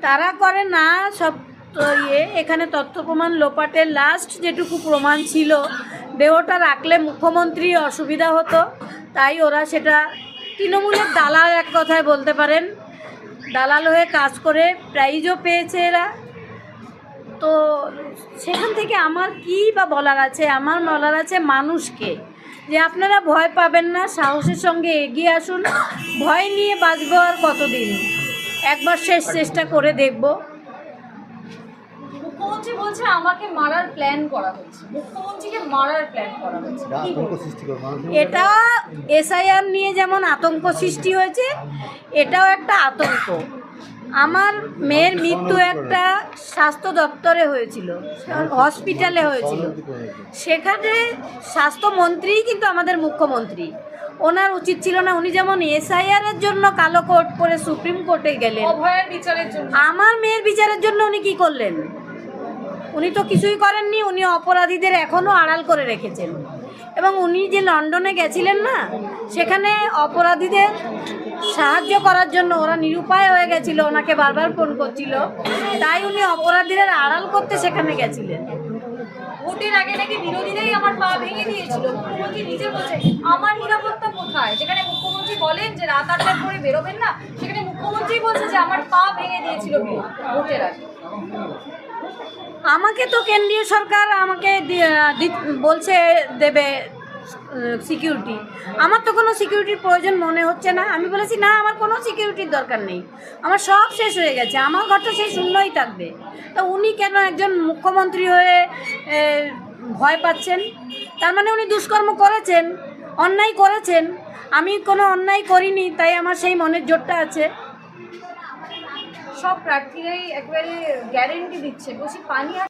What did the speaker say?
তারা করে না সব। তো এখানে তথ্য প্রমাণ লোপাটের লাস্ট যেটুকু প্রমাণ ছিল, দেহটা রাখলে মুখ্যমন্ত্রী অসুবিধা হতো, তাই ওরা সেটা তৃণমূলের দালাল এক কথায় বলতে পারেন, দালাল হয়ে কাজ করে প্রাইজও পেয়েছে এরা। তো সেখান থেকে আমার কী বা বলার আছে, আমার বলার আছে মানুষকে, যে আপনারা ভয় পাবেন না, সাহসের সঙ্গে এগিয়ে আসুন। ভয় নিয়ে বাঁচবো আর কতদিন, একবার শেষ চেষ্টা করে দেখব। মুখ্যমন্ত্রী বলছে আমাকে মারার প্ল্যান করা হচ্ছে, মুখ্যমন্ত্রীকে মারার প্ল্যান করা হচ্ছে। এটা এসআইআর নিয়ে যেমন আতঙ্ক সৃষ্টি হয়েছে, এটাও একটা আতঙ্ক। আমার মেয়ের মৃত্যু একটা স্বাস্থ্য দপ্তরে হয়েছিল, হসপিটালে হয়েছিল। সেখানে স্বাস্থ্যমন্ত্রীই কিন্তু আমাদের মুখ্যমন্ত্রী। ওনার উচিত ছিল না, উনি যেমন এসআইআরের জন্য কালো কোট পরে সুপ্রিম কোর্টে গেলেন, অভয়ের বিচারের জন্য আমার মেয়ের বিচারের জন্য উনি কি করলেন? উনি তো কিছুই করেননি। উনি অপরাধীদের এখনও আড়াল করে রেখেছেন। এবং উনি যে লন্ডনে গেছিলেন না, সেখানে অপরাধীদের সাহায্য করার জন্য, ওরা নিরুপায় হয়ে গেছিল, ওনাকে বারবার ফোন করছিল, তাই উনি অপরাধীদের আড়াল করতে সেখানে গেছিলেন। ভোটের আগে নাকি বিরোধীরাই আমার পা ভেঙে দিয়েছিল। মুখ্যমন্ত্রী নিজে বলছে আমার নিরাপত্তা কোথায়? যেখানে মুখ্যমন্ত্রী বলেন যে রাত 8টার পরে বেরোবেন না, সেখানে মুখ্যমন্ত্রী বলছে যে আমার পা ভেঙে দিয়েছিল ভোটের আগে। আমাকে তো কেন্দ্রীয় সরকার আমাকে বলছে দেবে সিকিউরিটি। আমার তো কোনো সিকিউরিটির প্রয়োজন মনে হচ্ছে না। আমি বলেছি না, আমার কোনো সিকিউরিটির দরকার নেই, আমার সব শেষ হয়ে গেছে, আমার ঘরটা সেই শূন্যই থাকবে। তো উনি কেন একজন মুখ্যমন্ত্রী হয়ে ভয় পাচ্ছেন? তার মানে উনি দুষ্কর্ম করেছেন, অন্যায় করেছেন। আমি কোনো অন্যায় করিনি, তাই আমার সেই মনের জোরটা আছে। সব প্রার্থীরাই একবারে গ্যারেন্টি দিচ্ছে, বলছি পানি